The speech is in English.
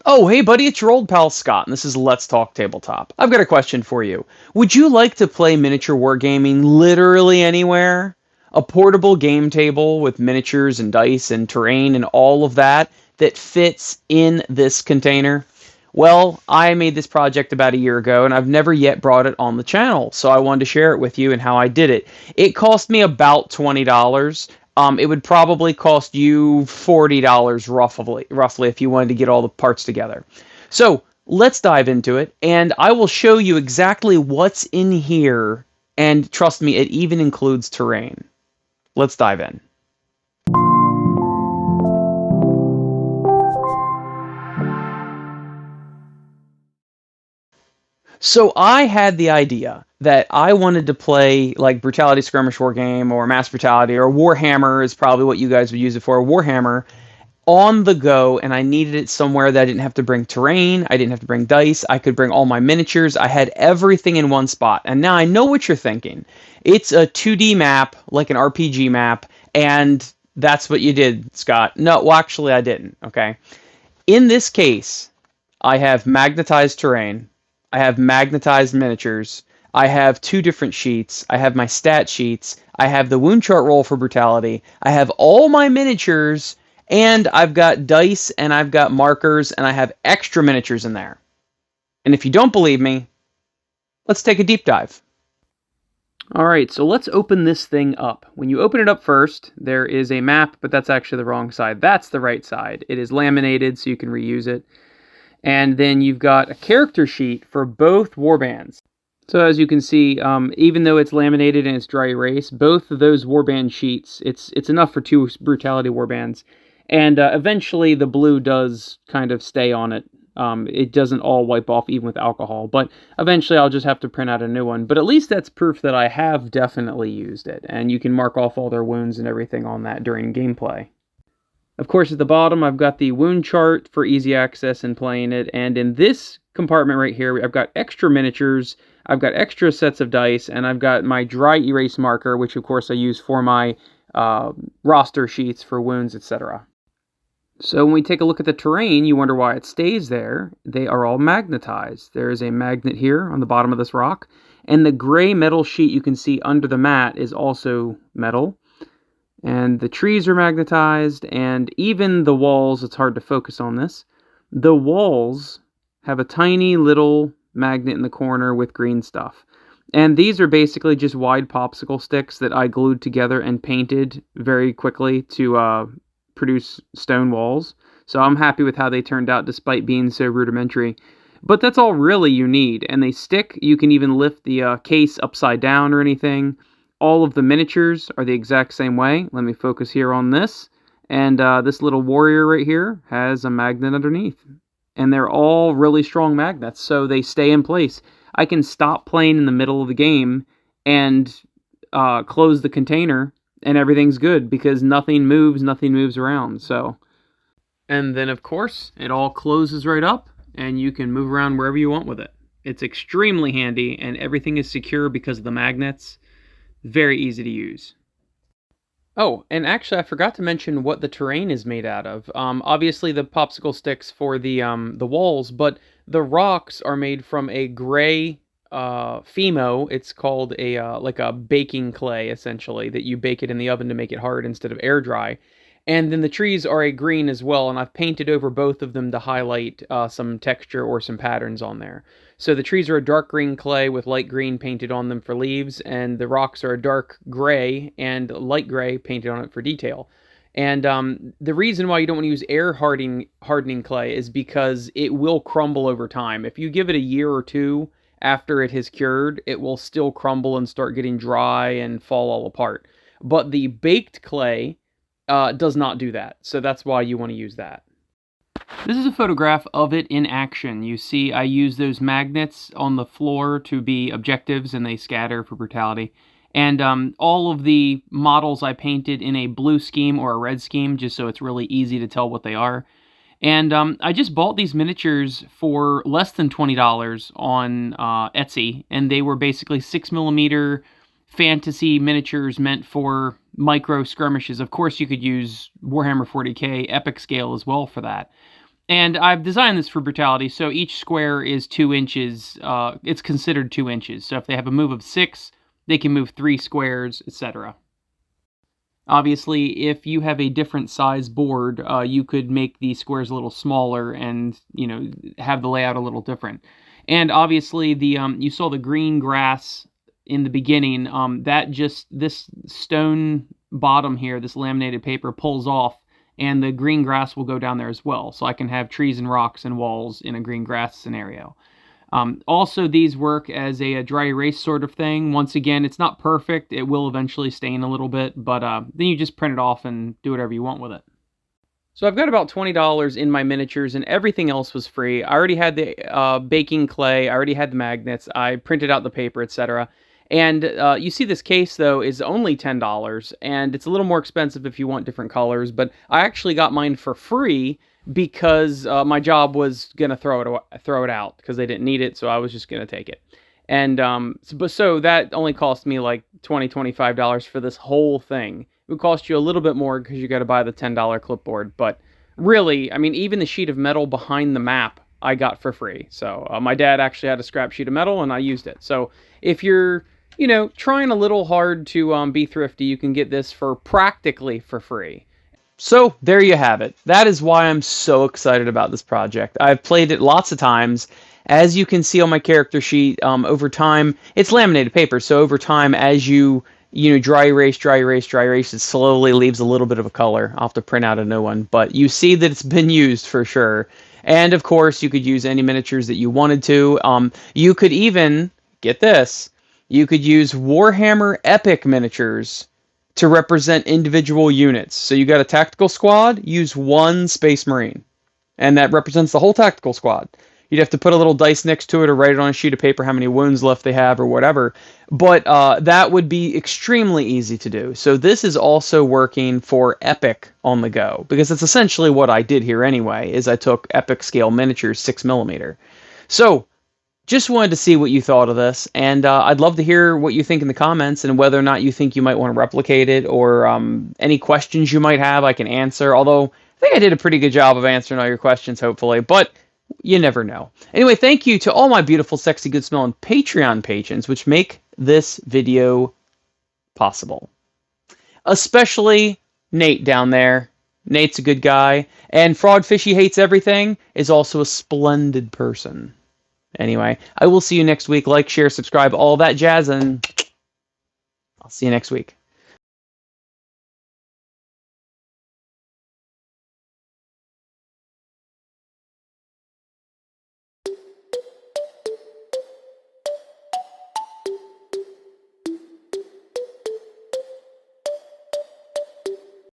Oh, hey buddy, it's your old pal Scott, and this is Let's Talk Tabletop. I've got a question for you. Would you like to play miniature wargaming literally anywhere? A portable game table with miniatures and dice and terrain and all of that that fits in this container? Well, I made this project about a year ago, and I've never yet brought it on the channel, so I wanted to share it with you and how I did it. It cost me about $20. It would probably cost you $40 roughly if you wanted to get all the parts together. So let's dive into it, and I will show you exactly what's in here, and trust me, it even includes terrain. Let's dive in. So I had the idea that I wanted to play like Brutality Skirmish War Game or Mass Brutality or Warhammer is probably what you guys would use it for, Warhammer, on the go, and I needed it somewhere that I didn't have to bring terrain, I didn't have to bring dice, I could bring all my miniatures, I had everything in one spot. And now I know what you're thinking. It's a 2D map, like an RPG map, and that's what you did, Scott. No, well, actually I didn't, okay? In this case, I have magnetized terrain, I have magnetized miniatures, I have two different sheets, I have my stat sheets, I have the wound chart roll for brutality, I have all my miniatures, and I've got dice and I've got markers and I have extra miniatures in there. And if you don't believe me, let's take a deep dive. Alright, so let's open this thing up. When you open it up first, there is a map, but that's actually the wrong side. That's the right side. It is laminated so you can reuse it. And then you've got a character sheet for both warbands. So as you can see, even though it's laminated and it's dry erase, both of those warband sheets, it's enough for two brutality warbands. And eventually the blue does kind of stay on it. It doesn't all wipe off even with alcohol, but eventually I'll just have to print out a new one. But at least that's proof that I have definitely used it, and you can mark off all their wounds and everything on that during gameplay. Of course, at the bottom, I've got the wound chart for easy access and playing it, and in this compartment right here, I've got extra miniatures, I've got extra sets of dice, and I've got my dry erase marker, which of course I use for my roster sheets for wounds, etc. So when we take a look at the terrain, you wonder why it stays there. They are all magnetized. There is a magnet here on the bottom of this rock, and the gray metal sheet you can see under the mat is also metal. And the trees are magnetized, and even the walls, it's hard to focus on this, the walls have a tiny little magnet in the corner with green stuff. And these are basically just wide popsicle sticks that I glued together and painted very quickly to produce stone walls. So I'm happy with how they turned out despite being so rudimentary. But that's all really you need, and they stick. You can even lift the case upside down or anything. All of the miniatures are the exact same way. Let me focus here on this. And this little warrior right here has a magnet underneath. And they're all really strong magnets, so they stay in place. I can stop playing in the middle of the game and close the container, and everything's good because nothing moves around. So, and then of course it all closes right up, and you can move around wherever you want with it. It's extremely handy, and everything is secure because of the magnets. Very easy to use. Oh, and actually I forgot to mention what the terrain is made out of. Obviously the popsicle sticks for the walls, but the rocks are made from a gray Fimo. It's called a like a baking clay, essentially, that you bake it in the oven to make it hard instead of air dry. And then the trees are a green as well, and I've painted over both of them to highlight some texture or some patterns on there. So the trees are a dark green clay with light green painted on them for leaves, and the rocks are a dark gray and light gray painted on it for detail. And the reason why you don't want to use air hardening clay is because it will crumble over time. If you give it a year or two after it has cured, it will still crumble and start getting dry and fall all apart. But the baked clay does not do that, so that's why you want to use that. This is a photograph of it in action. You see I use those magnets on the floor to be objectives, and they scatter for brutality. And all of the models I painted in a blue scheme or a red scheme, just so it's really easy to tell what they are. And I just bought these miniatures for less than $20 on Etsy, and they were basically 6mm fantasy miniatures meant for micro skirmishes. Of course, you could use Warhammer 40k epic scale as well for that. And I've designed this for brutality, so each square is 2 inches. It's considered 2 inches. So if they have a move of 6, they can move 3 squares, etc. Obviously, if you have a different size board, you could make these squares a little smaller and, have the layout a little different. And obviously, you saw the green grass in the beginning. This stone bottom here, this laminated paper, pulls off, and the green grass will go down there as well. So I can have trees and rocks and walls in a green grass scenario. Also, these work as a dry erase sort of thing. Once again, it's not perfect. It will eventually stain a little bit, but then you just print it off and do whatever you want with it. So I've got about $20 in my miniatures, and everything else was free. I already had the baking clay. I already had the magnets. I printed out the paper, etc. And you see this case, though, is only $10, and it's a little more expensive if you want different colors, but I actually got mine for free because my job was going to throw it out because they didn't need it, so I was just going to take it. And so that only cost me like $25 for this whole thing. It would cost you a little bit more because you got to buy the $10 clipboard, but really, I mean, even the sheet of metal behind the map I got for free. So my dad actually had a scrap sheet of metal, and I used it. So if you're trying a little hard to be thrifty, you can get this for practically for free. So there you have it. That is why I'm so excited about this project. I've played it lots of times. As you can see on my character sheet, over time, it's laminated paper, so over time, as you dry erase, it slowly leaves a little bit of a color. I'll have to print out a new one, but you see that it's been used for sure. And of course, you could use any miniatures that you wanted to. You could even, get this, you could use Warhammer Epic miniatures to represent individual units. So you got a tactical squad, use one Space Marine, and that represents the whole tactical squad. You'd have to put a little dice next to it or write it on a sheet of paper how many wounds left they have or whatever. But that would be extremely easy to do. So this is also working for Epic on the go, because it's essentially what I did here anyway, is I took Epic scale miniatures 6mm. So just wanted to see what you thought of this, and I'd love to hear what you think in the comments and whether or not you think you might want to replicate it, or any questions you might have I can answer, although I think I did a pretty good job of answering all your questions, hopefully, but you never know. Anyway, thank you to all my beautiful, sexy, good-smelling Patreon patrons, which make this video possible. Especially Nate down there. Nate's a good guy, and Fraud Fishy Hates Everything is also a splendid person. Anyway, I will see you next week. Like, share, subscribe, all that jazz, and I'll see you next week.